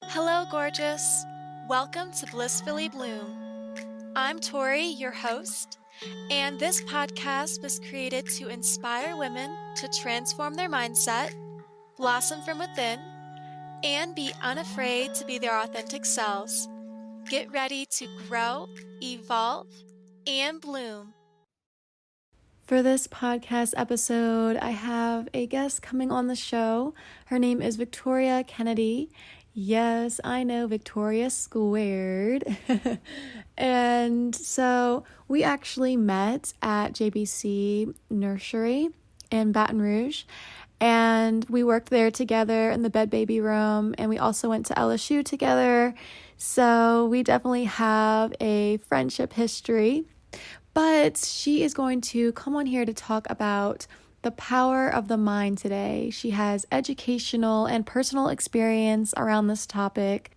Hello, gorgeous. Welcome to Blissfully Bloom. I'm Tori, your host, and this podcast was created to inspire women to transform their mindset, blossom from within, and be unafraid to be their authentic selves. Get ready to grow, evolve, and bloom. For this podcast episode, I have a guest coming on the show. Her name is Victoria Kennedy. Yes, I know, Victoria Squared. And so we actually met at JBC Nursery in Baton Rouge. And we worked there together in the bed baby room. And we also went to LSU together. So we definitely have a friendship history. But she is going to come on here to talk about the power of the mind today. She has educational and personal experience around this topic.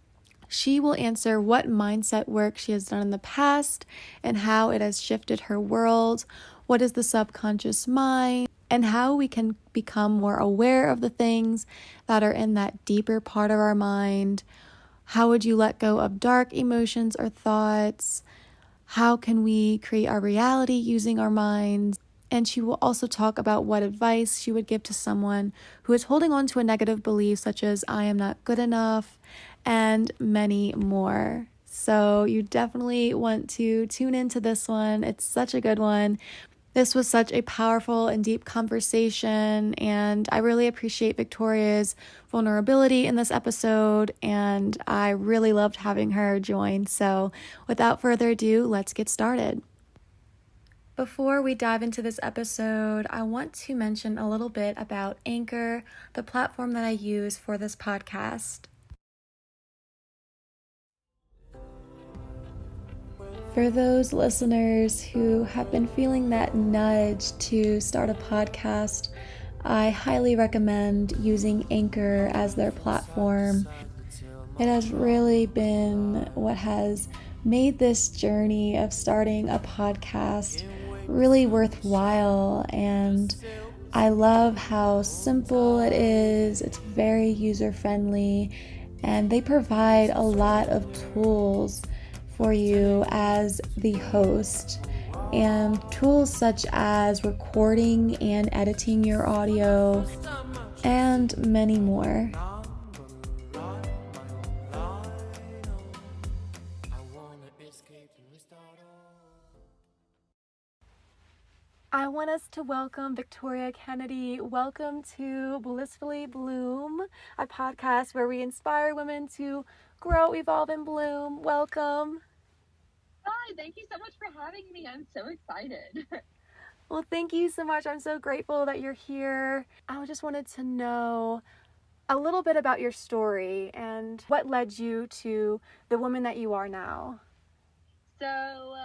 She will answer what mindset work she has done in the past and how it has shifted her world. What is the subconscious mind? And how we can become more aware of the things that are in that deeper part of our mind. How would you let go of dark emotions or thoughts? How can we create our reality using our minds? And she will also talk about what advice she would give to someone who is holding on to a negative belief, such as I am not good enough, and many more. So you definitely want to tune into this one. It's such a good one. This was such a powerful and deep conversation, and I really appreciate Victoria's vulnerability in this episode, and I really loved having her join. So without further ado, let's get started. Before we dive into this episode, I want to mention a little bit about Anchor, the platform that I use for this podcast. For those listeners who have been feeling that nudge to start a podcast, I highly recommend using Anchor as their platform. It has really been what has made this journey of starting a podcast really worthwhile, and I love how simple it is. It's very user-friendly, and they provide a lot of tools for you as the host, and tools such as recording and editing your audio, and many more. I want us to welcome Victoria Kennedy. Welcome to Blissfully Bloom, a podcast where we inspire women to grow, evolve, and bloom. Welcome. Hi, thank you so much for having me. I'm so excited. Well, thank you so much. I'm so grateful that you're here. I just wanted to know a little bit about your story and what led you to the woman that you are now. So,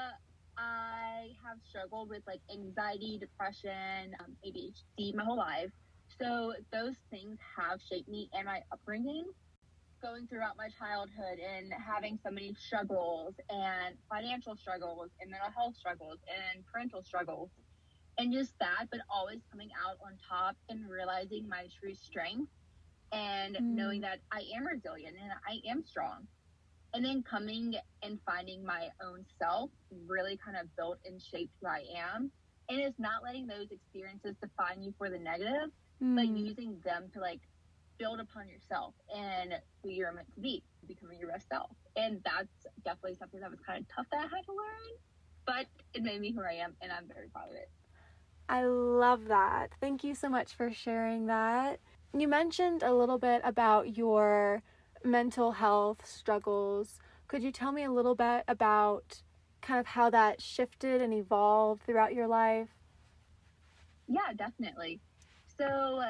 I have struggled with like anxiety, depression, ADHD my whole life. So, those things have shaped me and my upbringing. Going throughout my childhood and having so many struggles and financial struggles and mental health struggles and parental struggles and just that, but always coming out on top and realizing my true strength and knowing that I am resilient and I am strong. And then coming and finding my own self really kind of built and shaped who I am. And it's not letting those experiences define you for the negative, but using them to like build upon yourself and who you're meant to be, becoming your best self. And that's definitely something that was kind of tough that I had to learn, but it made me who I am, and I'm very proud of it. I love that. Thank you so much for sharing that. You mentioned a little bit about your mental health struggles. Could you tell me a little bit about kind of how that shifted and evolved throughout your life? Yeah, definitely. So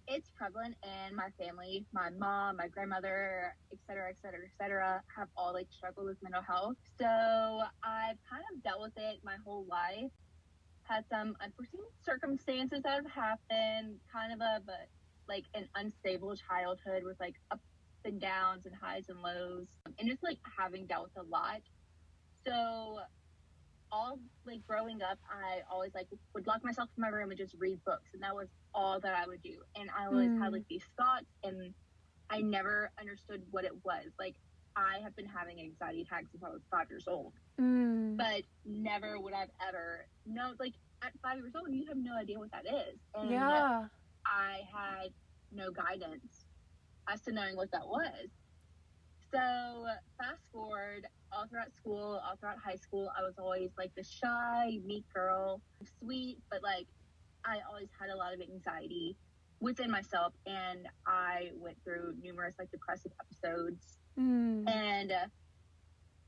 it's prevalent in my family. My mom, my grandmother, et cetera, have all like struggled with mental health. So I've kind of dealt with it my whole life. Had some unforeseen circumstances that have happened, kind of like an unstable childhood with like ups and downs and highs and lows, and just like having dealt with a lot. So all like growing up, I always like would lock myself in my room and just read books, and that was all that I would do. And I always had like these thoughts, and I never understood what it was. Like, I have been having anxiety attacks since I was 5 years old. But never would I've ever known, like, at 5 years old, you have no idea what that is. And I had no guidance as to knowing what that was. So fast forward, all throughout school, all throughout high school, I was always like the shy, meek girl, sweet, but like I always had a lot of anxiety within myself, and I went through numerous like depressive episodes. And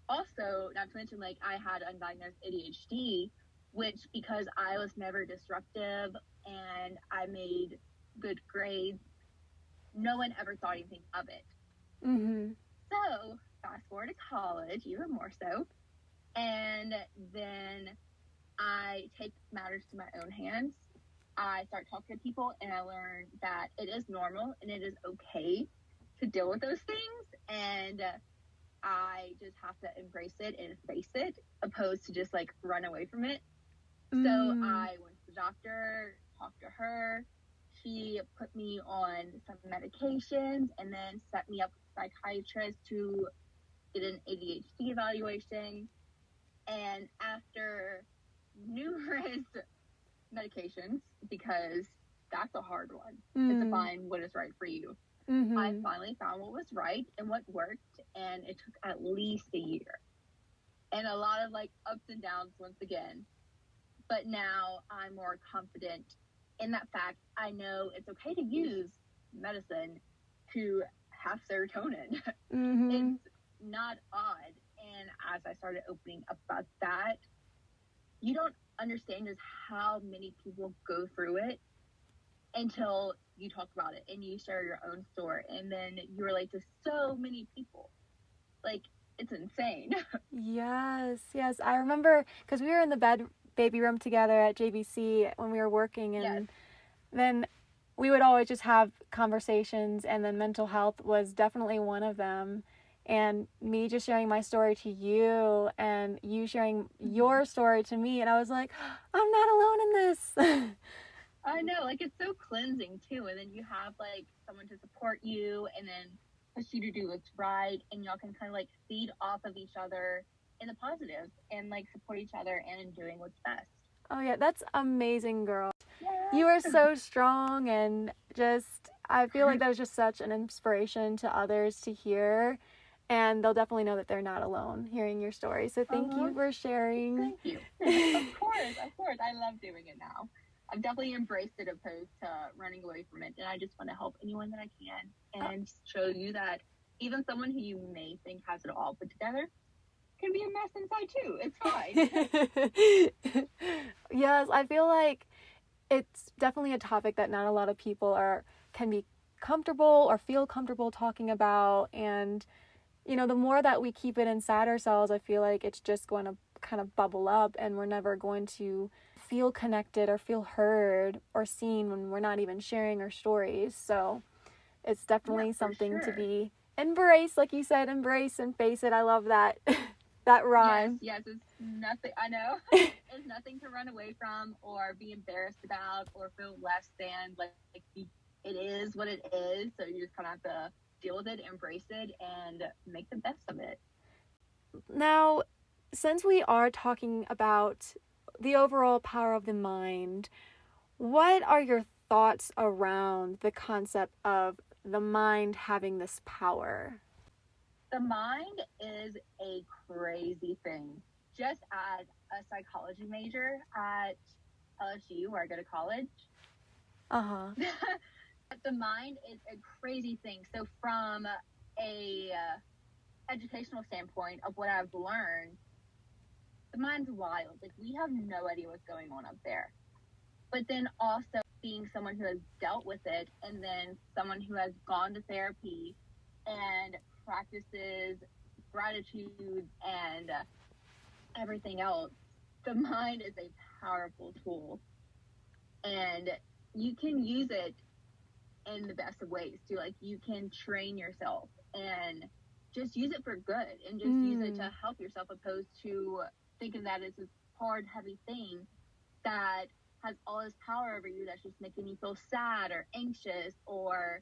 also, not to mention, like, I had undiagnosed ADHD, which, because I was never disruptive and I made good grades, no one ever thought anything of it. So fast forward to college, even more so, and then I take matters to my own hands. I start talking to people, and I learn that it is normal and it is okay to deal with those things, and I just have to embrace it and face it, opposed to just like run away from it. So I went to the doctor, talked to her. She put me on some medications and then set me up with a psychiatrist to get an ADHD evaluation. And after numerous medications, because that's a hard one to find what is right for you, I finally found what was right and what worked, and it took at least a year. And a lot of like ups and downs once again. But now I'm more confident in that fact. I know it's okay to use medicine to have serotonin. It's not odd. And as I started opening up about that, you don't understand just how many people go through it until you talk about it and you share your own story, and then you relate to so many people. Like, it's insane. Yes. I remember, because we were in the baby room together at JBC when we were working, and then we would always just have conversations, and then mental health was definitely one of them. And me just sharing my story to you, and you sharing your story to me, and I was like, I'm not alone in this. I know, like, it's so cleansing too, and then you have like someone to support you and then push you to do what's right, and y'all can kind of like feed off of each other in the positives and like support each other and in doing what's best. Oh yeah, that's amazing, girl. Yeah. You are so strong, and just, I feel like that was just such an inspiration to others to hear, and they'll definitely know that they're not alone hearing your story. So thank you for sharing. Thank you. Of course. I love doing it now. I've definitely embraced it opposed to running away from it, and I just want to help anyone that I can and show you that even someone who you may think has it all put together can be a mess inside too. It's fine. Yes, I feel like it's definitely a topic that not a lot of people can be comfortable or feel comfortable talking about, and you know, the more that we keep it inside ourselves, I feel like it's just going to kind of bubble up, and we're never going to feel connected or feel heard or seen when we're not even sharing our stories. So it's definitely something to be embraced, like you said, embrace and face it. I love that that rhyme. Yes, it's nothing. I know. It's nothing to run away from or be embarrassed about or feel less than. Like it is what it is. So you just kind of have to deal with it, embrace it, and make the best of it. Now, since we are talking about the overall power of the mind, what are your thoughts around the concept of the mind having this power? The mind is a crazy thing. Just as a psychology major at LSU, where I go to college, the mind is a crazy thing. So from a educational standpoint of what I've learned, the mind's wild. Like, we have no idea what's going on up there. But then also being someone who has dealt with it, and then someone who has gone to therapy and practices gratitude and everything else, the mind is a powerful tool, and you can use it in the best of ways too. Like, you can train yourself and just use it for good, and just use it to help yourself, opposed to thinking that it's this hard, heavy thing that has all this power over you that's just making you feel sad or anxious or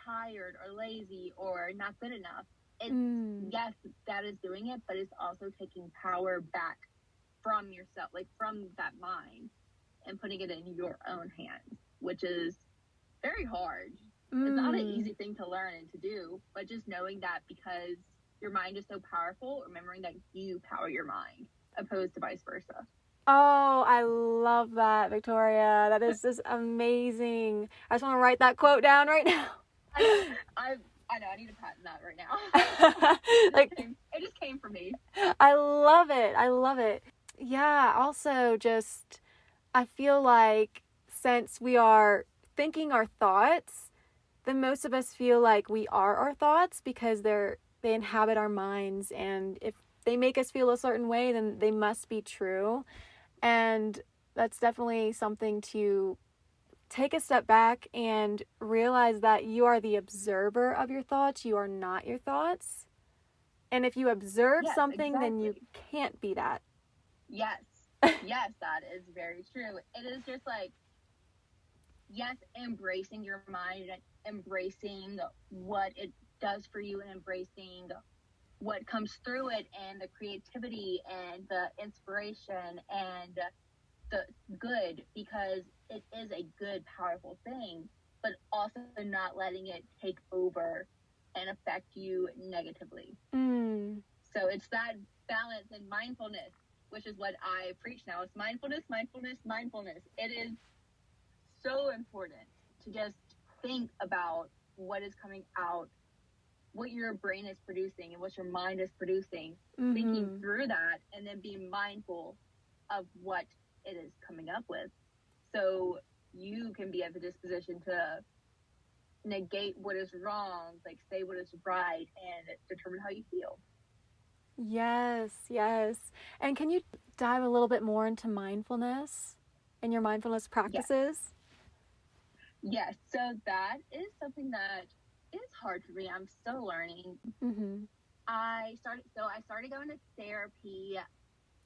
tired or lazy or not good enough. It's, yes, that is doing it, but it's also taking power back from yourself, like from that mind, and putting it in your own hands, which is very hard. It's not an easy thing to learn and to do, but just knowing that because your mind is so powerful, remembering that you power your mind, opposed to vice versa. Oh, I love that, Victoria. That is just amazing. I just want to write that quote down right now. I know, I need to patent that right now. It just came from me. I love it. Yeah, also just, I feel like since we are thinking our thoughts, then most of us feel like we are our thoughts because they inhabit our minds, and if they make us feel a certain way, then they must be true. And that's definitely something to take a step back and realize that you are the observer of your thoughts. You are not your thoughts. And if you observe something, then you can't be that. Yes. Yes, that is very true. It is just like, yes, embracing your mind and embracing what it does for you and embracing what comes through it and the creativity and the inspiration and the good, because it is a good, powerful thing, but also not letting it take over and affect you negatively. So it's that balance and mindfulness, which is what I preach now. It's mindfulness. It is so important to just think about what is coming out, what your brain is producing and what your mind is producing, thinking through that, and then being mindful of what it is coming up with, so you can be at the disposition to negate what is wrong, like say what is right, and determine how you feel. Yes. And can you dive a little bit more into mindfulness and your mindfulness practices? Yes. So that is something that is hard for me. I'm still learning. I started going to therapy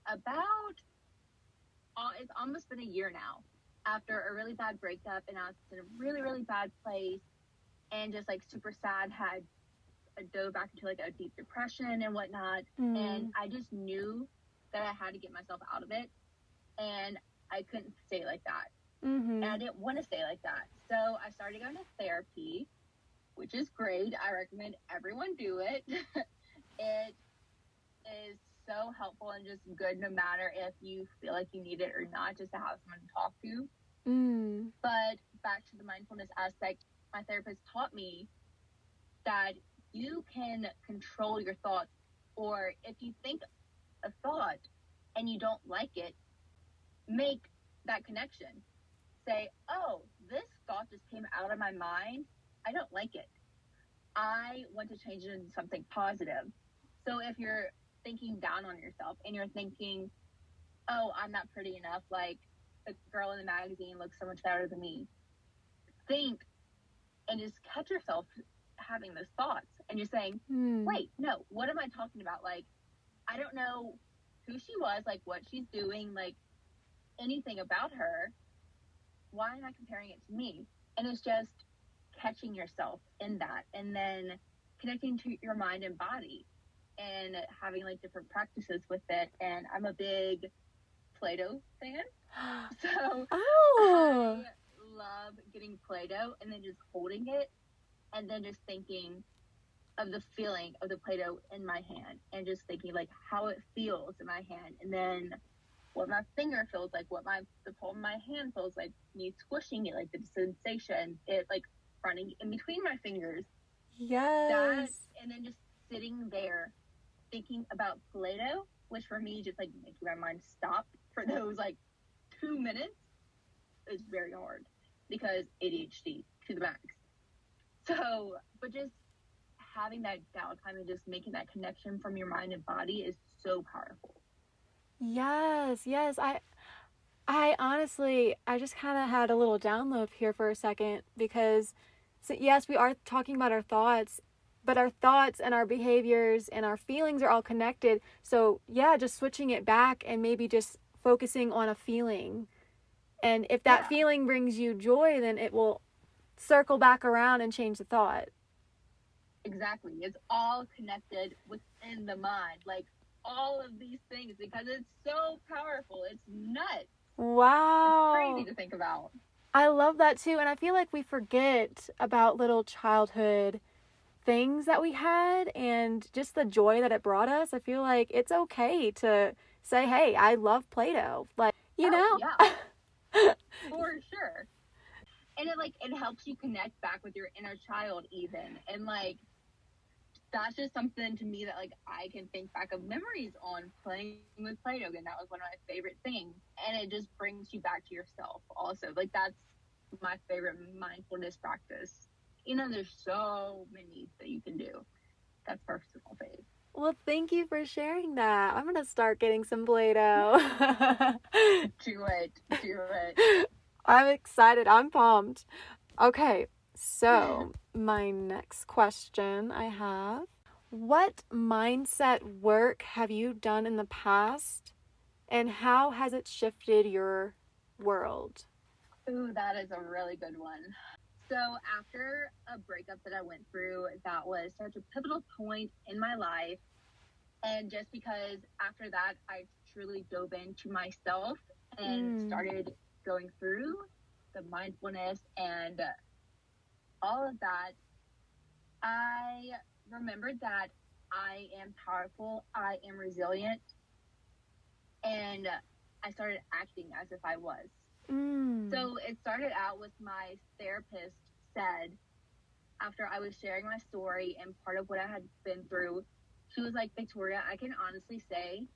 about, it's almost been a year now, after a really bad breakup, and I was in a really, really bad place and just like super sad, had dove back into like a deep depression and whatnot. And I just knew that I had to get myself out of it, and I couldn't stay like that. And I didn't want to stay like that. So I started going to therapy, which is great. I recommend everyone do it. It is so helpful and just good, no matter if you feel like you need it or not, just to have someone to talk to. But back to the mindfulness aspect, my therapist taught me that you can control your thoughts, or if you think a thought and you don't like it, make that connection. Say, oh, this thought just came out of my mind. I don't like it. I want to change it into something positive. So if you're thinking down on yourself and you're thinking, oh, I'm not pretty enough, like the girl in the magazine looks so much better than me, think and just catch yourself having those thoughts, and you're saying, wait, no, what am I talking about? Like, I don't know who she was, like what she's doing, like anything about her. Why am I comparing it to me? And it's just catching yourself in that, and then connecting to your mind and body and having like different practices with it. And I'm a big Play-Doh fan. So I love getting Play-Doh and then just holding it and then just thinking of the feeling of the Play-Doh in my hand and just thinking like how it feels in my hand, and then what my finger feels like, what the palm of my hand feels like, me squishing it, like the sensation, it like running in between my fingers. Yes. And then just sitting there thinking about Play-Doh, which for me just like making my mind stop for those like 2 minutes is very hard because ADHD to the max. So, but just having that downtime and just making that connection from your mind and body is so powerful. Yes. I honestly, I just kind of had a little download here for a second, because so yes, we are talking about our thoughts, but our thoughts and our behaviors and our feelings are all connected. So yeah, just switching it back and maybe just focusing on a feeling. And if that feeling brings you joy, then it will circle back around and change the thought. Exactly. It's all connected within the mind. Like all of these things, because it's so powerful. It's nuts. Wow. It's crazy to think about. I love that too. And I feel like we forget about little childhood things that we had and just the joy that it brought us. I feel like it's okay to say, hey, I love Play-Doh. Like, you know? Yeah. For sure. And it helps you connect back with your inner child even. And like, that's just something to me that like I can think back of memories on playing with Play-Doh, and that was one of my favorite things. And it just brings you back to yourself also. Like that's my favorite mindfulness practice. You know, there's so many that you can do. That's personal fave. Well, thank you for sharing that. I'm gonna start getting some Play-Doh. Do it. I'm excited. I'm pumped. Okay, so my next question I have, what mindset work have you done in the past and how has it shifted your world? Ooh, that is a really good one. So after a breakup that I went through, that was such a pivotal point in my life. And just because after that, I truly dove into myself and started going through the mindfulness and all of that, I remembered that I am powerful, I am resilient, and I started acting as if I was. So it started out with my therapist said, after I was sharing my story and part of what I had been through, she was like, Victoria, I can honestly say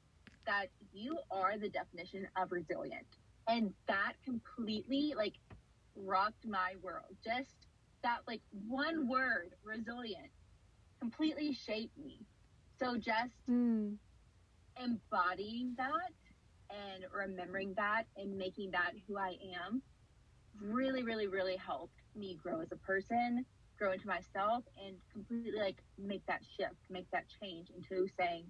that you are the definition of resilient. And that completely like rocked my world. Just that like one word, resilient, completely shaped me. So just embodying that and remembering that and making that who I am really, really, really helped me grow as a person, grow into myself, and completely like make that shift, make that change into saying,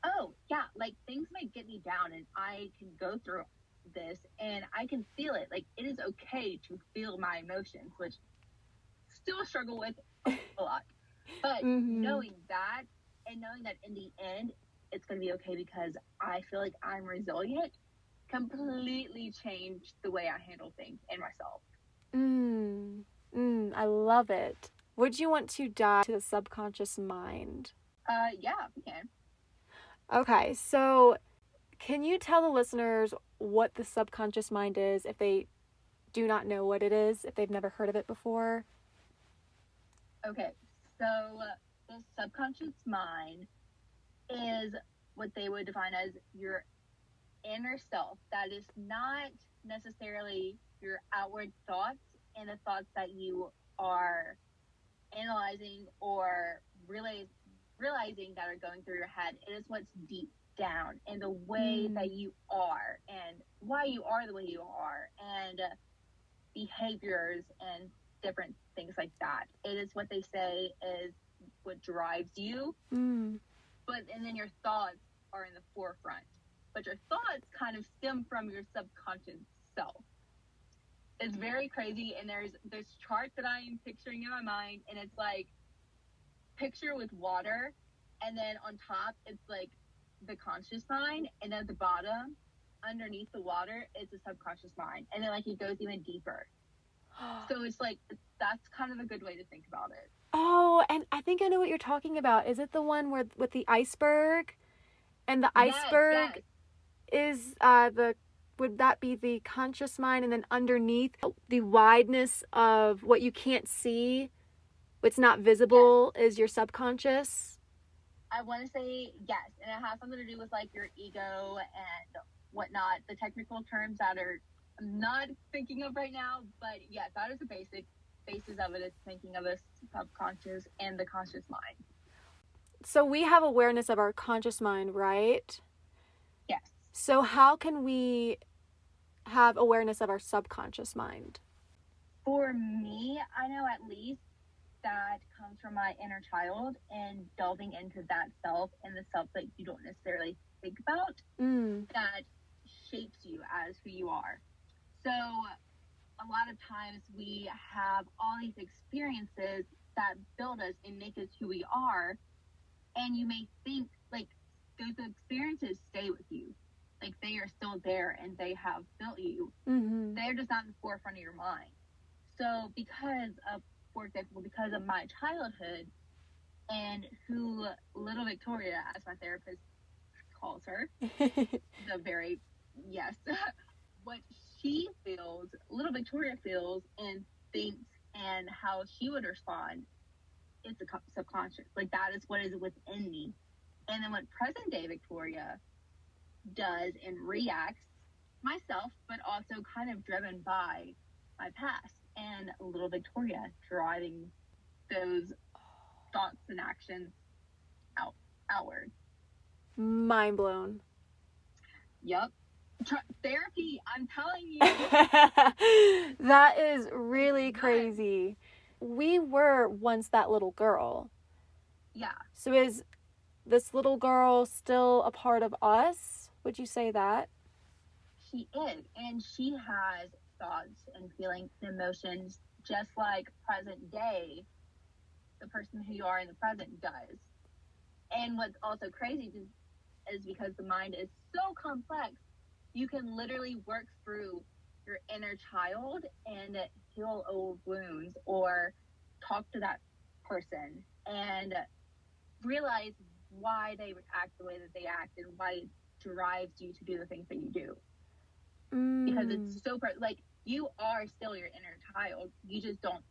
oh yeah, like things might get me down and I can go through this and I can feel it. Like it is okay to feel my emotions, which still struggle with a lot. But knowing that and knowing that in the end it's going to be okay because I feel like I'm resilient completely changed the way I handle things and myself. I love it. Would you want to dive to the subconscious mind? Yeah, we can. Okay, so can you tell the listeners what the subconscious mind is if they do not know what it is, if they've never heard of it before? Okay, so the subconscious mind is what they would define as your inner self. That is not necessarily your outward thoughts and the thoughts that you are analyzing or realizing that are going through your head. It is what's deep down and the way that you are and why you are the way you are and behaviors and different things like that. It is what they say is what drives you. And then your thoughts are in the forefront. But your thoughts kind of stem from your subconscious self. It's very crazy, and there's this chart that I am picturing in my mind, and it's like picture with water, and then on top it's like the conscious mind, and at the bottom, underneath the water, is the subconscious mind, and then like it goes even deeper. So it's like that's kind of a good way to think about it. Oh, and I think I know what you're talking about. Is it the one where with the iceberg? And the iceberg is would that be the conscious mind, and then underneath the wideness of what you can't see, what's not visible, is your subconscious? I want to say yes, and it has something to do with like your ego and whatnot, the technical terms that I'm not thinking of right now, but yes, that is the basis of it, is thinking of the subconscious and the conscious mind. So we have awareness of our conscious mind, right? Yes. So how can we have awareness of our subconscious mind? For me, I know at least that comes from my inner child and delving into that self and the self that you don't necessarily think about that shapes you as who you are. So a lot of times we have all these experiences that build us and make us who we are. And you may think, like, those experiences stay with you. Like, they are still there and they have built you. Mm-hmm. They're just not in the forefront of your mind. So for example, because of my childhood and who little Victoria, as my therapist calls her, what she feels, little Victoria feels and thinks, and how she would respond, it's a subconscious. Like, that is what is within me. And then what present day Victoria does and reacts, myself, but also kind of driven by my past, and little Victoria driving those thoughts and actions outward. Mind blown. Yep. Therapy, I'm telling you. That is really crazy. We were once that little girl. Yeah. So is this little girl still a part of us? Would you say that? She is. And she has thoughts and feelings and emotions just like present day, the person who you are in the present does. And what's also crazy is because the mind is so complex, you can literally work through your inner child and heal old wounds, or talk to that person and realize why they act the way that they act and why it drives you to do the things that you do. Because it's so like, you are still your inner child, you just don't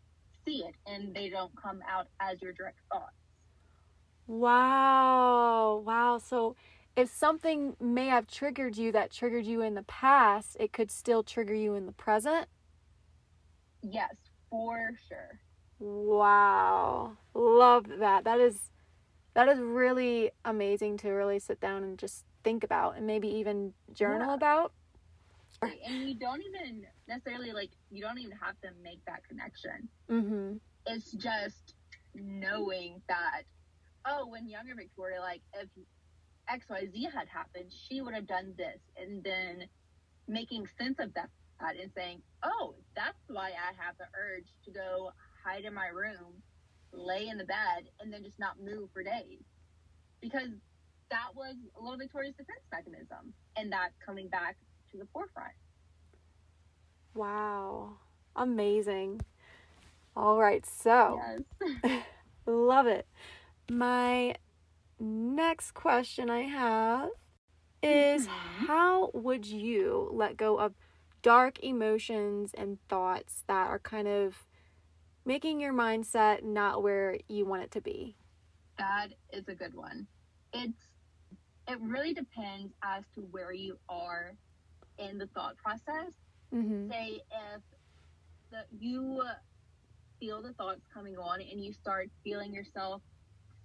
see it and they don't come out as your direct thoughts. Wow. So if something may have triggered you that triggered you in the past, it could still trigger you in the present? Yes, for sure. Wow. Love that. That is really amazing to really sit down and just think about, and maybe even journal about. And you don't even necessarily, like, you don't even have to make that connection. Mm-hmm. It's just knowing that, oh, when younger Victoria, like, if XYZ had happened, she would have done this, and then making sense of that and saying, oh, that's why I have the urge to go hide in my room, lay in the bed, and then just not move for days. Because that was little Victoria's defense mechanism, and that's coming back to the forefront. Wow. Amazing. All right, so yes. Love it. My next question I have is, how would you let go of dark emotions and thoughts that are kind of making your mindset not where you want it to be? That is a good one. It really depends as to where you are in the thought process. Mm-hmm. Say if you feel the thoughts coming on and you start feeling yourself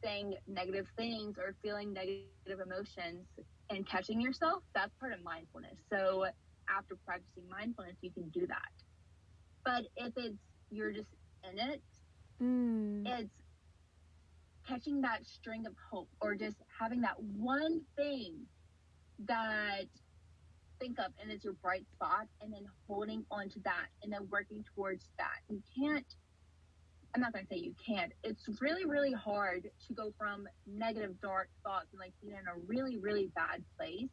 saying negative things or feeling negative emotions and catching yourself, that's part of mindfulness. So after practicing mindfulness, you can do that. But if you're just in it, it's catching that string of hope, or just having that one thing that think of and it's your bright spot, and then holding on to that and then working towards that. I'm not going to say you can't. It's really, really hard to go from negative, dark thoughts and like being in a really, really bad place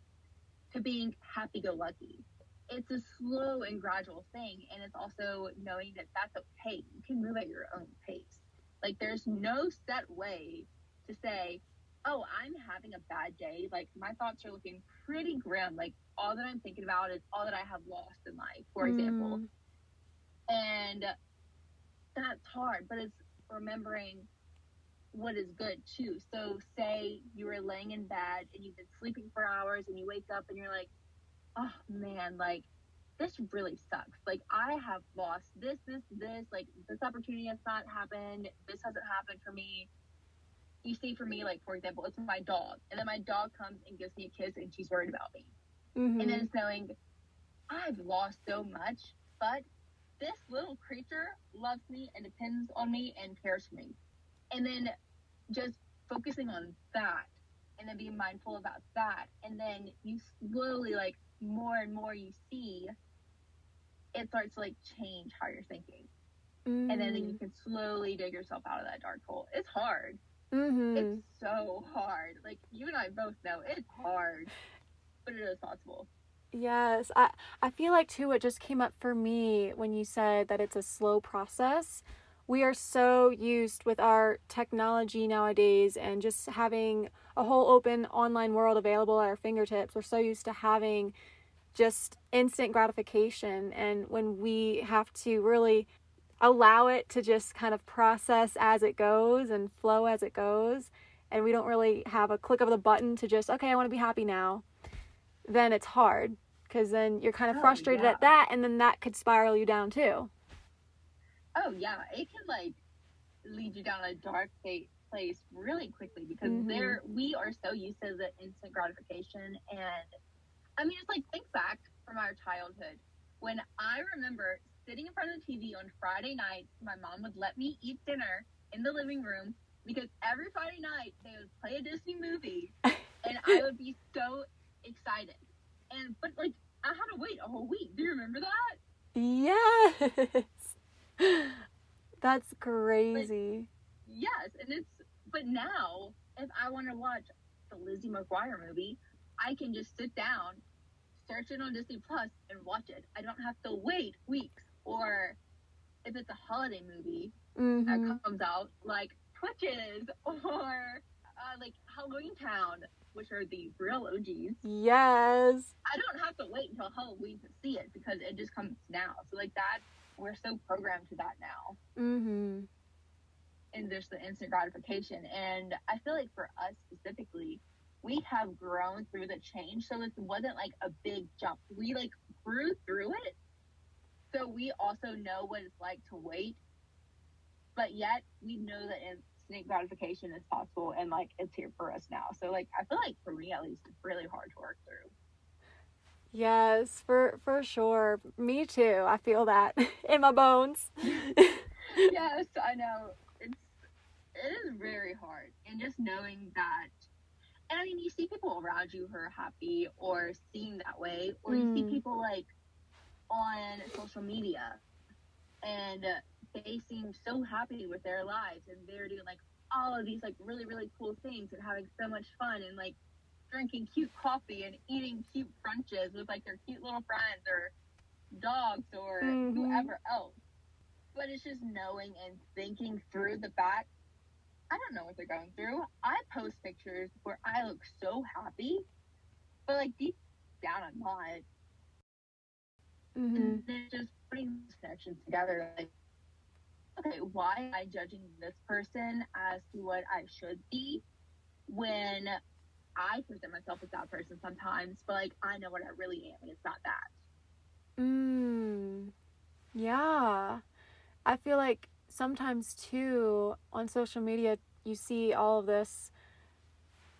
to being happy-go-lucky. It's a slow and gradual thing, and it's also knowing that that's okay. You can move at your own pace. Like, there's no set way to say, oh, I'm having a bad day. Like, my thoughts are looking pretty grim. Like, all that I'm thinking about is all that I have lost in life, for example. And that's hard, but it's remembering what is good too. So say you were laying in bed and you've been sleeping for hours and you wake up and you're like, oh man, like, this really sucks. Like, I have lost this, like, this opportunity has not happened. This hasn't happened for me. You see, for me, like, for example, it's my dog. And then my dog comes and gives me a kiss and she's worried about me. Mm-hmm. And then it's knowing I've lost so much, but this little creature loves me and depends on me and cares for me. And then just focusing on that and then being mindful about that. And then you slowly, like, more and more you see it starts to like change how you're thinking. Mm-hmm. And then you can slowly dig yourself out of that dark hole. It's hard. Mm-hmm. It's so hard. Like, you and I both know it's hard, but it is possible. Yes, I feel like too it just came up for me when you said that it's a slow process. We are so used with our technology nowadays and just having a whole open online world available at our fingertips. We're so used to having just instant gratification, and when we have to really allow it to just kind of process as it goes and flow as it goes, and we don't really have a click of the button to just, okay, I want to be happy now, then it's hard, because then you're kind of frustrated at that, and then that could spiral you down too. Oh yeah, it can like lead you down a dark place really quickly, because we are so used to the instant gratification. And I mean, it's like, think back from our childhood when I remember sitting in front of the TV on Friday nights. My mom would let me eat dinner in the living room because every Friday night they would play a Disney movie and I would be so excited. But like, I had to wait a whole week. Do you remember that? Yes. That's crazy. But now, if I want to watch the Lizzie McGuire movie, I can just sit down, search it on Disney Plus, and watch it. I don't have to wait weeks. Or if it's a holiday movie that comes out, like Twitches or like Halloween Town, which are the real OGs. Yes. I don't have to wait until Halloween to see it because it just comes now. So like that, we're so programmed to that now. Mm-hmm. And there's the instant gratification. And I feel like for us specifically, we have grown through the change. So it wasn't like a big jump. We like grew through it. So we also know what it's like to wait. But yet we know that instant gratification is possible and like it's here for us now. So like I feel like for me at least, it's really hard to work through. Yes, for sure. Me too. I feel that in my bones. Yes, I know. It is very hard. And just knowing that, and I mean, you see people around you who are happy or seem that way, or you see people like on social media and they seem so happy with their lives and they're doing like all of these like really, really cool things and having so much fun and like drinking cute coffee and eating cute brunches with like their cute little friends or dogs or whoever else. But it's just knowing and thinking through the fact, I don't know what they're going through. I post pictures where I look so happy, but like deep down I'm not. And then just putting these connections together, like, okay, why am I judging this person as to what I should be when I present myself as that person sometimes, but like I know what I really am and it's not that. Yeah. I feel like sometimes too on social media you see all of this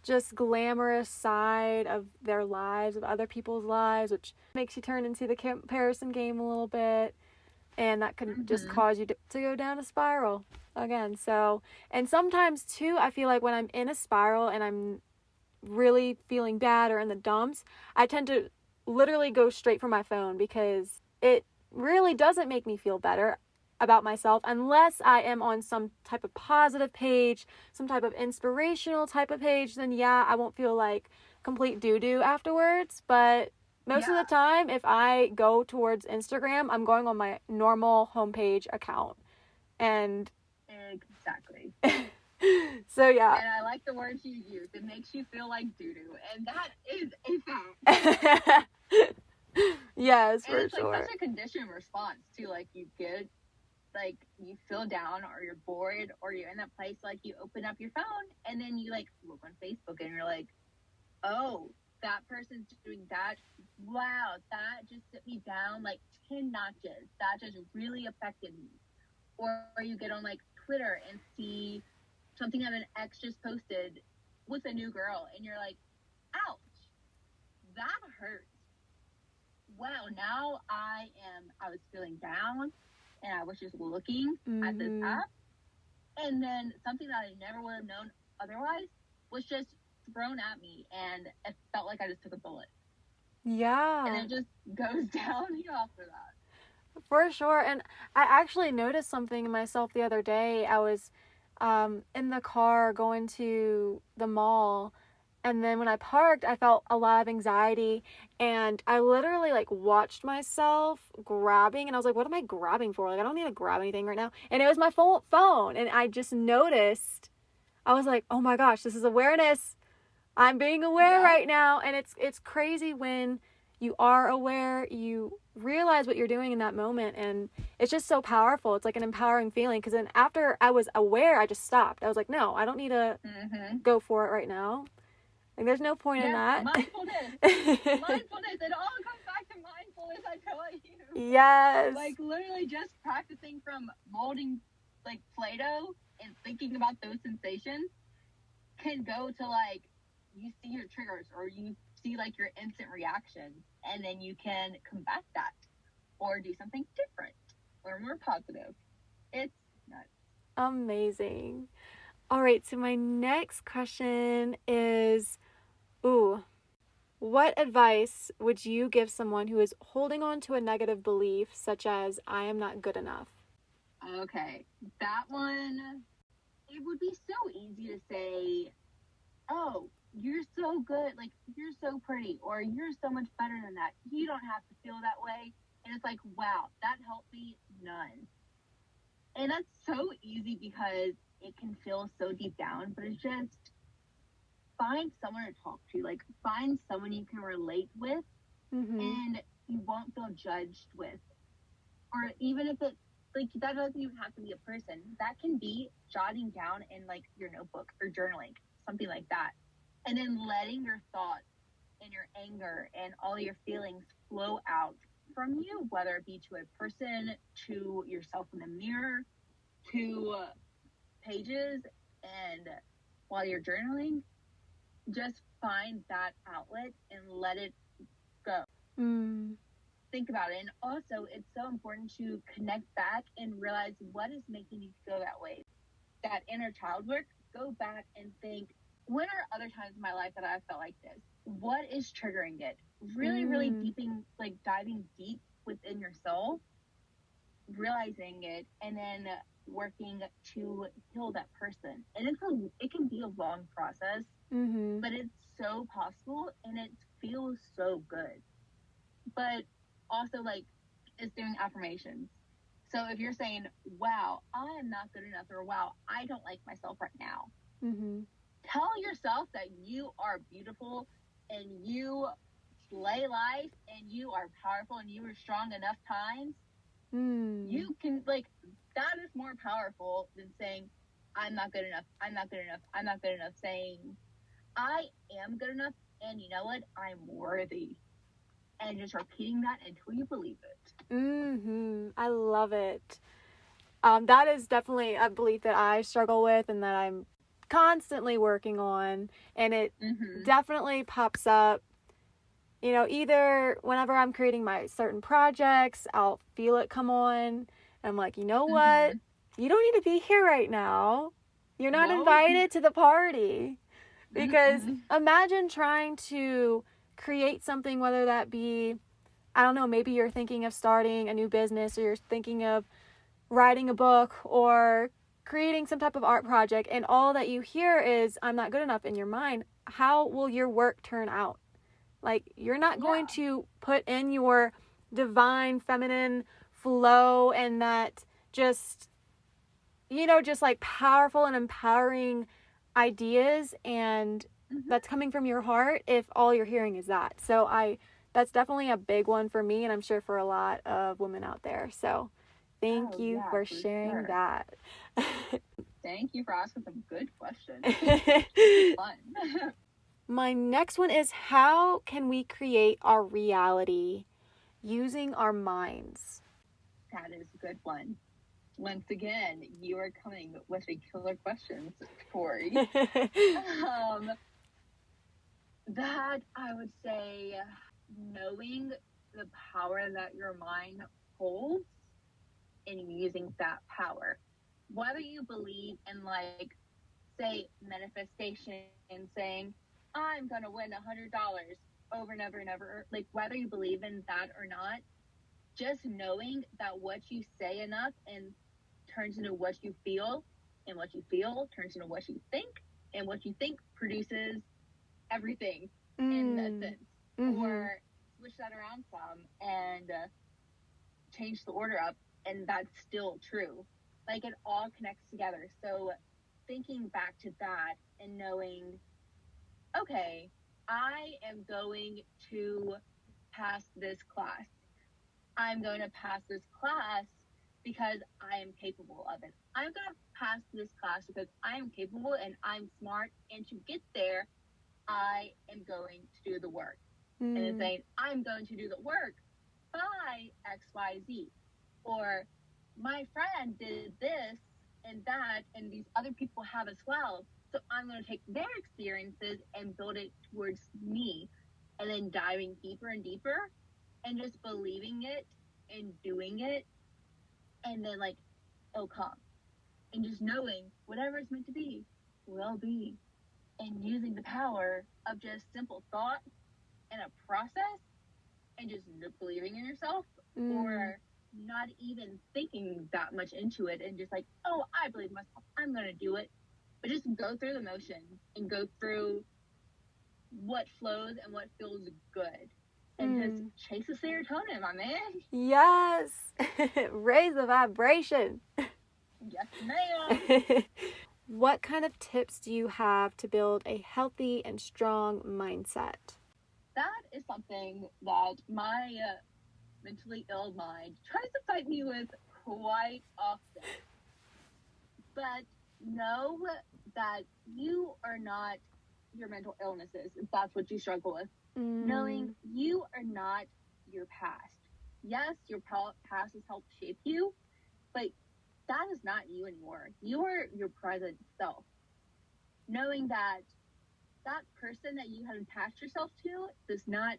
just glamorous side of their lives, of other people's lives, which makes you turn into the comparison game a little bit, and that can just cause you to go down a spiral again. So, and sometimes too I feel like when I'm in a spiral and I'm really feeling bad or in the dumps, I tend to literally go straight for my phone because it really doesn't make me feel better about myself unless I am on some type of positive page, some type of inspirational type of page. Then yeah, I won't feel like complete doo-doo afterwards. But most of the time, if I go towards Instagram, I'm going on my normal homepage account. And exactly. So yeah. And I like the words you use. It makes you feel like doo-doo, and that is a fact. Yes, and for it's sure. like such a conditioned response too. Like you get, like you feel down or you're bored or you're in that place, like you open up your phone and then you like look on Facebook and you're like, oh, that person's doing that. Wow, that just set me down like 10 notches. That just really affected me. Or you get on like Twitter and see something that an ex just posted with a new girl and you're like, ouch, that hurts. Wow, now I was feeling down and I was just looking at this app, and then something that I never would have known otherwise was just thrown at me, and it felt like I just took a bullet. Yeah. And it just goes downhill after that. For sure. And I actually noticed something in myself the other day. I was in the car going to the mall, and then when I parked, I felt a lot of anxiety, and I literally like watched myself grabbing, and I was like, what am I grabbing for? Like, I don't need to grab anything right now. And it was my phone, and I just noticed, I was like, oh my gosh, this is awareness. I'm being aware right now. And it's crazy when you are aware, you realize what you're doing in that moment, and it's just so powerful. It's like an empowering feeling, because then after I was aware, I just stopped. I was like, no, I don't need to go for it right now. Like, there's no point in that. Mindfulness. Mindfulness. It all comes back to mindfulness, I tell you. Yes. Like, literally just practicing from molding, like, Play-Doh and thinking about those sensations can go to, like, you see your triggers, or you see, like, your instant reaction, and then you can combat that or do something different or more positive. It's nuts. Amazing. All right, so my next question is, what advice would you give someone who is holding on to a negative belief, such as, I am not good enough? Okay, that one, it would be so easy to say, oh, you're so good, like, you're so pretty, or you're so much better than that. You don't have to feel that way. And it's like, wow, that helped me none. And that's so easy because it can feel so deep down, but it's just find someone to talk to, like, find someone you can relate with, and you won't feel judged with. Or even if it, like, that doesn't even have to be a person. That can be jotting down in, like, your notebook or journaling, something like that. And then letting your thoughts and your anger and all your feelings flow out from you, whether it be to a person, to yourself in the mirror, to pages, and while you're journaling, just find that outlet and let it go. Think about it. And also, it's so important to connect back and realize what is making you feel that way. That inner child work, go back and think, when are other times in my life that I felt like this? What is triggering it? Really, really diving deep within your soul, realizing it, and then working to heal that person. And it can be a long process, but it's so possible, and it feels so good. But also, like, it's doing affirmations. So if you're saying, wow, I am not good enough, or wow, I don't like myself right now, tell yourself that you are beautiful and you slay life and you are powerful and you are strong enough times. You can, like, that is more powerful than saying, I'm not good enough, I'm not good enough, I'm not good enough. Saying, I am good enough, and you know what? I'm worthy. And just repeating that until you believe it. I love it. That is definitely a belief that I struggle with and that I'm constantly working on, and it definitely pops up, you know, either whenever I'm creating my certain projects, I'll feel it come on, and I'm like, you know what? You don't need to be here right now. You're not invited to the party. Because imagine trying to create something, whether that be, I don't know, maybe you're thinking of starting a new business, or you're thinking of writing a book or creating some type of art project, and all that you hear is, I'm not good enough in your mind. How will your work turn out? Like, you're not going to put in your divine feminine flow and that just, you know, just like powerful and empowering ideas, and that's coming from your heart if all you're hearing is that. So that's definitely a big one for me, and I'm sure for a lot of women out there. So thank you for sharing that. Thank you for asking some good questions. Fun. My next one is, how can we create our reality using our minds? That is a good one. Once again, you are coming with a killer questions, Tori. That, I would say, knowing the power that your mind holds and using that power. Whether you believe in, like, say, manifestation and saying, I'm going to win $100 over and over and over, like, whether you believe in that or not, just knowing that what you say enough and turns into what you feel, and what you feel turns into what you think, and what you think produces everything in that sense. Or switch that around some and change the order up, and that's still true. Like, it all connects together. So thinking back to that and knowing, okay, I am going to pass this class. I'm going to pass this class because I am capable of it. I'm going to pass this class because I am capable and I'm smart, and to get there, I am going to do the work. And it's saying, I'm going to do the work by XYZ. Or, my friend did this and that, and these other people have as well. So I'm going to take their experiences and build it towards me. And then diving deeper and deeper, and just believing it and doing it. And then, like, it'll come. And just knowing whatever it's meant to be will be. And using the power of just simple thought and a process, and just believing in yourself, or not even thinking that much into it, and just like, oh, I believe myself, I'm going to do it. But just go through the motions and go through what flows and what feels good. And just chase the serotonin, my man. Yes. Raise the vibration. Yes, ma'am. What kind of tips do you have to build a healthy and strong mindset? That is something that my mentally ill mind tries to fight me with quite often. But know that you are not your mental illnesses, if that's what you struggle with. Knowing you are not your past. Yes, your past has helped shape you, but that is not you anymore. You are your present self. Knowing that that person that you have attached yourself to does not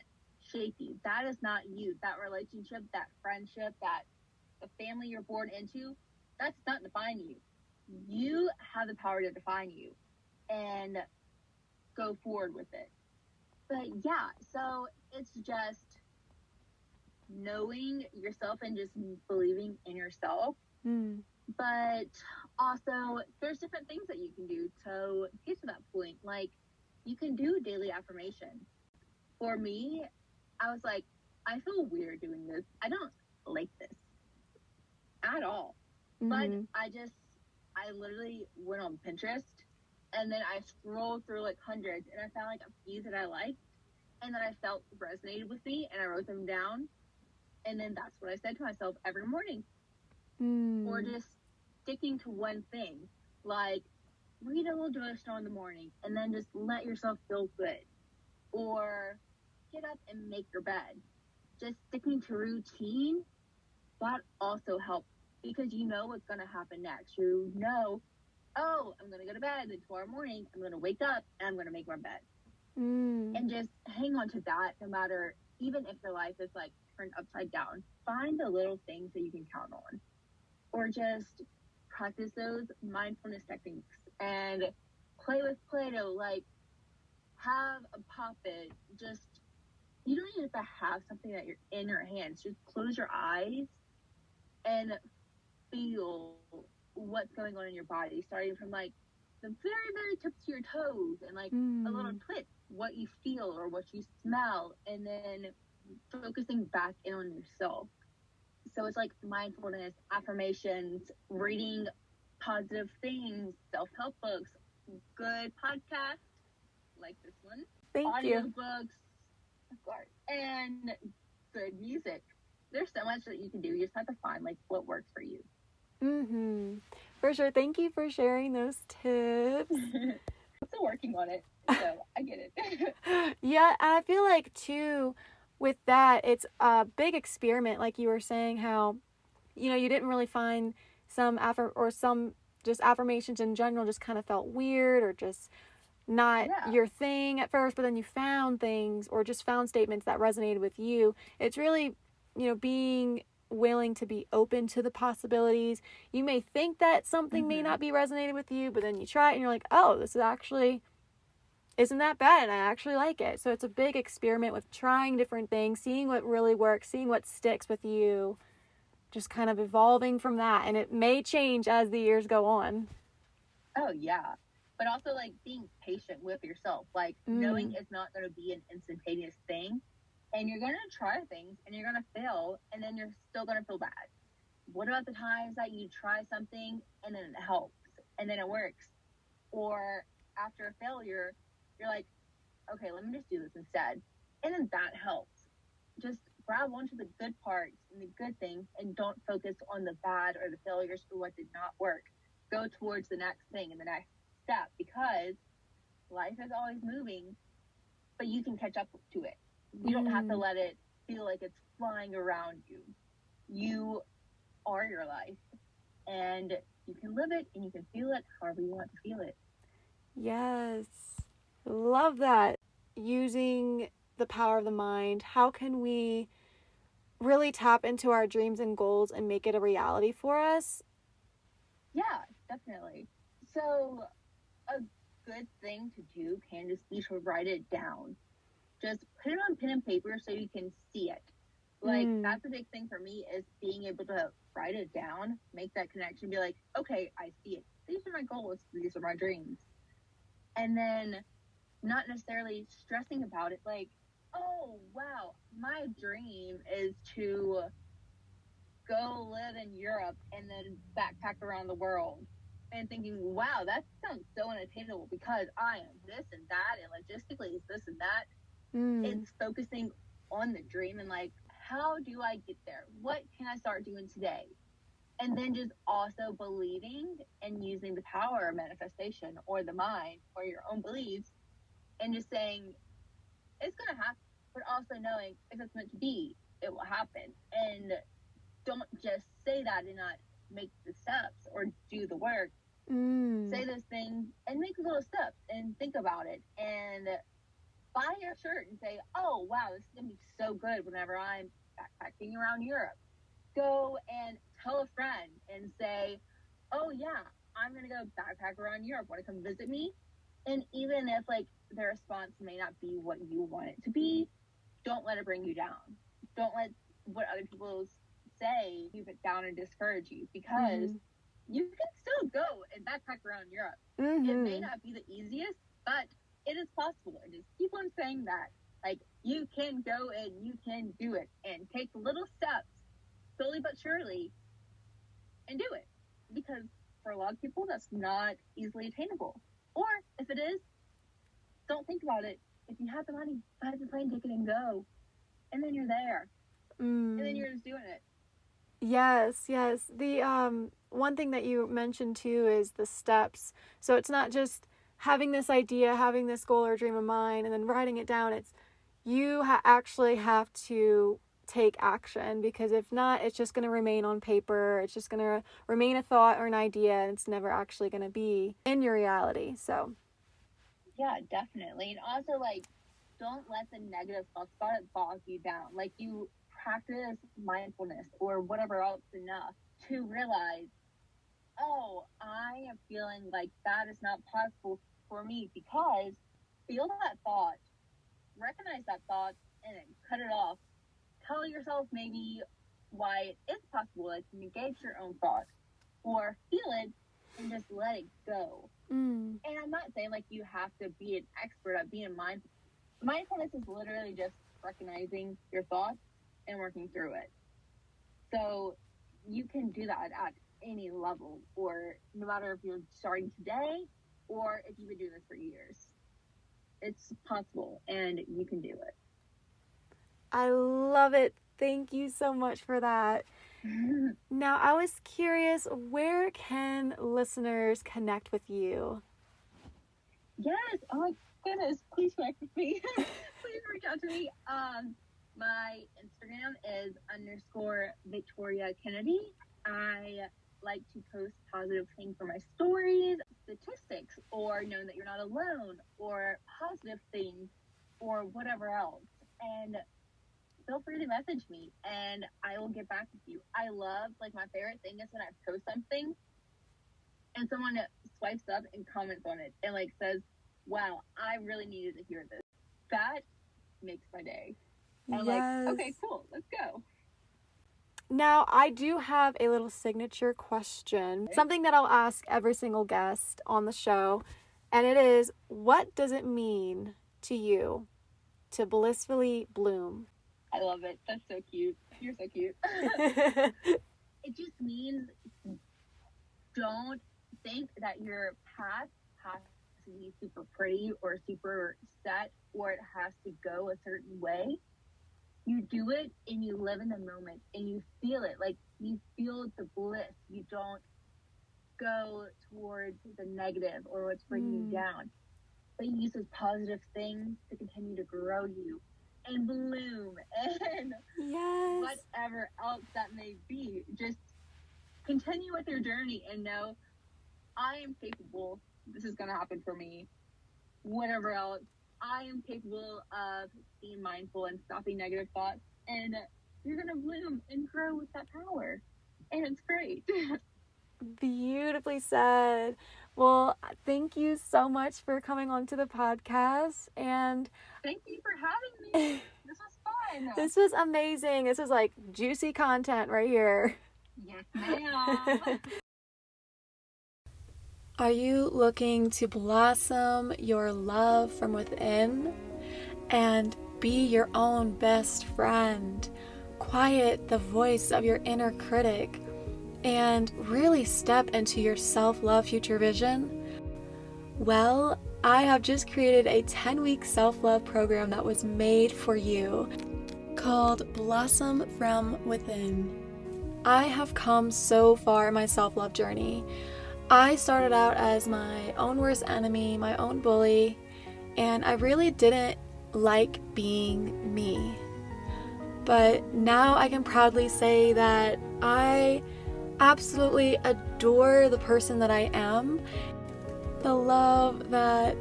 shape you. That is not you. That relationship, that friendship, that the family you're born into, that's not define you. You have the power to define you and go forward with it. But yeah, so it's just knowing yourself and just believing in yourself. But also, there's different things that you can do to get to that point. Like, you can do daily affirmations. For me, I was like, I feel weird doing this. I don't like this at all. But I literally went on Pinterest, and then I scrolled through like hundreds, and I found like a few that I liked, and that I felt resonated with me, and I wrote them down. And then that's what I said to myself every morning. Or just sticking to one thing, like read a little devotional in the morning, and then just let yourself feel good. Or get up and make your bed. Just sticking to routine, that also helps, because you know what's going to happen next. You know, oh, I'm going to go to bed, and tomorrow morning I'm going to wake up and I'm going to make my bed. And just hang on to that, no matter, even if your life is like turned upside down. Find the little things that you can count on. Or just practice those mindfulness techniques and play with Play-Doh. Like, have a puppet. Just, you don't even have to have something that you're in your hands. Just close your eyes and feel what's going on in your body, starting from like the very, very tips of your toes, and like a little twitch, what you feel or what you smell, and then focusing back in on yourself. So it's like mindfulness, affirmations, reading positive things, self-help books, good podcasts like this one, audiobooks, of course, and good music. There's so much that you can do. You just have to find like what works for you. For sure. Thank you for sharing those tips. I'm still working on it, so I get it. Yeah, and I feel like too, with that, it's a big experiment. Like you were saying, how, you know, you didn't really find some just affirmations in general just kind of felt weird or just not your thing at first, but then you found things or just found statements that resonated with you. It's really, you know, being willing to be open to the possibilities. You may think that something may not be resonating with you, but then you try it and you're like, oh, this is actually isn't that bad and I actually like it. So it's a big experiment with trying different things, seeing what really works, seeing what sticks with you, just kind of evolving from that. And it may change as the years go on. Oh, yeah. But also, like, being patient with yourself, like, knowing it's not going to be an instantaneous thing, and you're going to try things, and you're going to fail, and then you're still going to feel bad. What about the times that you try something, and then it helps, and then it works? Or after a failure, you're like, okay, let me just do this instead. And then that helps. Just grab onto the good parts and the good things, and don't focus on the bad or the failures or what did not work. Go towards the next thing and the next step, because life is always moving, but you can catch up to it. You don't have to let it feel like it's flying around you. You are your life, and you can live it and you can feel it however you want to feel it. Yes. Love that. Using the power of the mind, how can we really tap into our dreams and goals and make it a reality for us? Yeah, definitely. So a good thing to do can just be to write it down. Just put it on pen and paper so you can see it. Like, that's a big thing for me, is being able to write it down, make that connection, be like, okay, I see it. These are my goals. These are my dreams. And then not necessarily stressing about it, like, oh, wow, my dream is to go live in Europe and then backpack around the world. And thinking, wow, that sounds so unattainable because I am this and that, and logistically it's this and that. It's focusing on the dream and like, how do I get there? What can I start doing today? And then just also believing and using the power of manifestation or the mind or your own beliefs, and just saying, it's going to happen, but also knowing if it's meant to be, it will happen. And don't just say that and not make the steps or do the work. Say those things and make little steps and think about it, and buy your shirt and say, oh, wow, this is going to be so good whenever I'm backpacking around Europe. Go and tell a friend and say, oh, yeah, I'm going to go backpack around Europe. Want to come visit me? And even if, like, their response may not be what you want it to be, don't let it bring you down. Don't let what other people say keep it down and discourage you, because you can still go and backpack around Europe. It may not be the easiest, but it is possible. And just keep on saying that. Like, you can go and you can do it, and take little steps, slowly but surely, and do it. Because for a lot of people, that's not easily attainable. Or if it is, don't think about it. If you have the money, buy the plane ticket and go. And then you're there. And then you're just doing it. Yes. The one thing that you mentioned too is the steps. So it's not just having this idea, having this goal or dream of mine, and then writing it down. It's you actually have to take action, because if not, it's just going to remain on paper. It's just going to remain a thought or an idea, and it's never actually going to be in your reality. So yeah, definitely. And also, like, don't let the negative thoughts about it bog you down. Like, you practice mindfulness or whatever else enough to realize, oh, I am feeling like that is not possible for me, because feel that thought, recognize that thought, and then cut it off. Tell yourself maybe why it is possible, like negate your own thought, or feel it and just let it go. And I'm not saying like you have to be an expert at being mindful. Mindfulness is literally just recognizing your thoughts and working through it. So you can do that at any level, or no matter if you're starting today or if you've been doing this for years. It's possible, and you can do it. I love it. Thank you so much for that. Now, I was curious, where can listeners connect with you? Yes. Oh my goodness. Please connect with me. Please reach out to me. My Instagram is _Victoria Kennedy. I like to post positive things for my stories, statistics, or knowing that you're not alone, or positive things, or whatever else. And feel free to message me, and I will get back with you. I love, like, my favorite thing is when I post something and someone swipes up and comments on it and, like, says, wow, I really needed to hear this. That makes my day. I'm Yes. like, okay, cool, let's go. Now, I do have a little signature question, something that I'll ask every single guest on the show, and it is, what does it mean to you to blissfully bloom? I love it. That's so cute. You're so cute. It just means don't think that your path has to be super pretty or super set or it has to go a certain way. You do it and you live in the moment and you feel it. Like, you feel the bliss. You don't go towards the negative or what's bringing you down. But you use those positive things to continue to grow you and bloom and whatever else that may be. Just continue with your journey and know, I am capable. This is going to happen for me. Whatever else, I am capable of being mindful and stopping negative thoughts, and you're going to bloom and grow with that power, and it's great. Beautifully said. Well, thank you so much for coming on to the podcast, and thank you for having me. This was fun. This was amazing. This was like juicy content right here. Yes, ma'am. Are you looking to blossom your love from within and be your own best friend? Quiet the voice of your inner critic and really step into your self-love future vision? Well, I have just created a 10-week self-love program that was made for you called Blossom from Within. I have come so far in my self-love journey. I started out as my own worst enemy, my own bully, and I really didn't like being me. But now I can proudly say that I absolutely adore the person that I am. The love that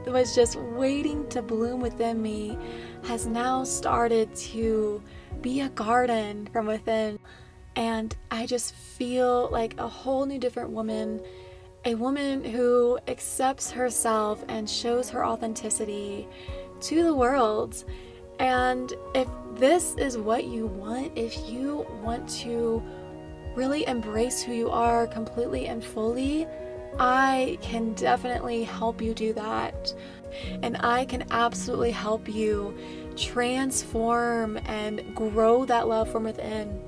was just waiting to bloom within me has now started to be a garden from within. And I just feel like a whole new different woman, a woman who accepts herself and shows her authenticity to the world. And if this is what you want, if you want to really embrace who you are completely and fully, I can definitely help you do that. And I can absolutely help you transform and grow that love from within.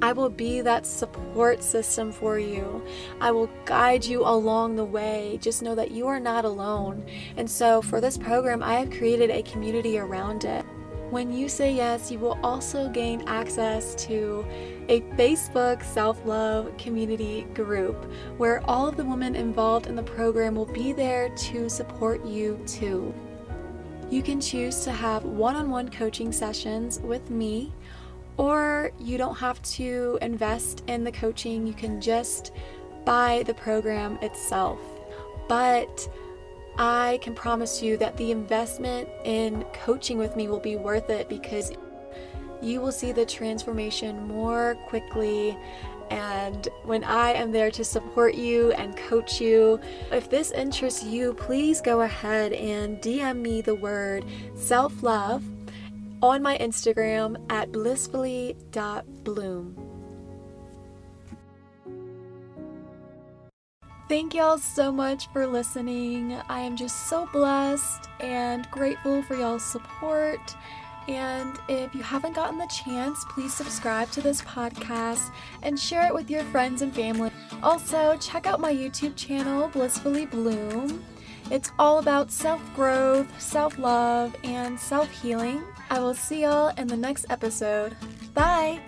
I will be that support system for you. I will guide you along the way. Just know that you are not alone. And so for this program, I have created a community around it. When you say yes, you will also gain access to a Facebook self-love community group where all of the women involved in the program will be there to support you too. You can choose to have one-on-one coaching sessions with me, or you don't have to invest in the coaching. You can just buy the program itself. But I can promise you that the investment in coaching with me will be worth it, because you will see the transformation more quickly, and when I am there to support you and coach you. If this interests you, please go ahead and DM me the word self-love on my Instagram at blissfully.bloom. Thank y'all so much for listening. I am just so blessed and grateful for y'all's support. And if you haven't gotten the chance, please subscribe to this podcast and share it with your friends and family. Also, check out my YouTube channel, Blissfully Bloom. It's all about self-growth, self-love, and self-healing. I will see y'all in the next episode. Bye!